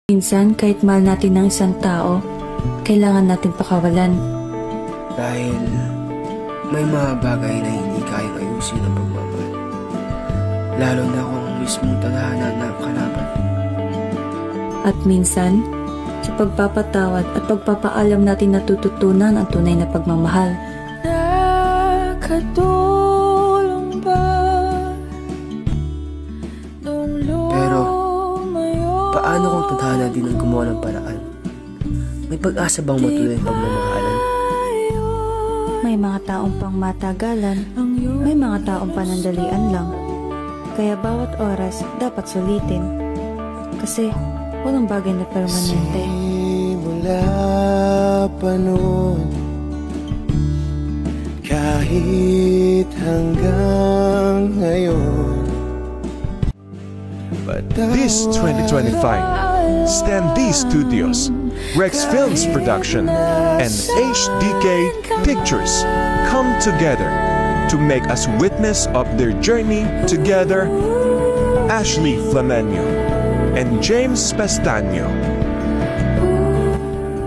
Minsan, kahit mahal natin ng isang tao, kailangan natin pakawalan. Dahil may mga bagay na hindi kayang ayusin ng pagmamahal. Lalo na kung mismong tadhana na kalaban. At minsan, sa pagpapatawad at pagpapaalam natin natututunan ang tunay na pagmamahal. Nakatulong ba? Pero, paano kung tadhana din ang gumawa ng paraan? May pag-asa bang matuloy ang pagmamahalan? May mga taong pangmatagalan, may mga taong panandalian lang. Kaya bawat oras dapat sulitin. Kasi walang bagay na permanente. Simula pa noon, kahit hanggang ngayon. This 2025, Stan D Studios, Rex Films Production, and HDK Pictures come together to make us witness of their journey together. Ashley Flamenio and James Pestaño.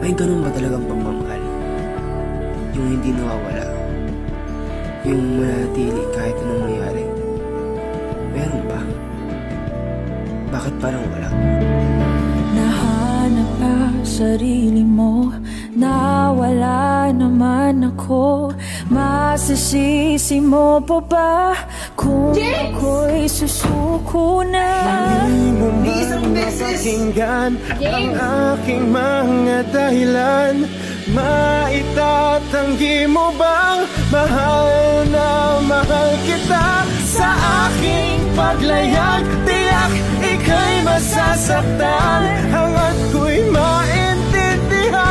May ganun ba talagang pagmamahal? Yung hindi nawawala? Yung manatili kahit anong mangyari? Meron ba? Bakit parang wala? Nahanap ang sarili mo, nawala naman ako. Masisisi mo pa ba kung ako'y susuko na? Hindi mo mapakinggan ang aking mga dahilan. Maitatanggi mo bang mahal na mahal kita? Sa aking paglayag, tiyak ika'y masasaktan. Hangat ko'y maintindihan.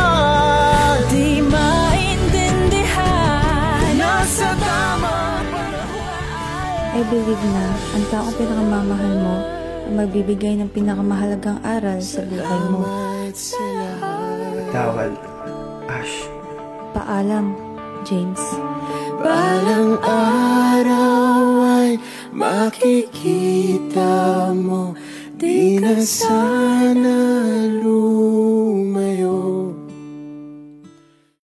Di maintindihan. Nasa tama panahon. I believe na ang taong pinakamamahal mo ang magbibigay ng pinakamahalagang aral sa buhay mo. Tawad, Ash. Paalam, James. Balang araw ay makikita mo, di na sana lumayo.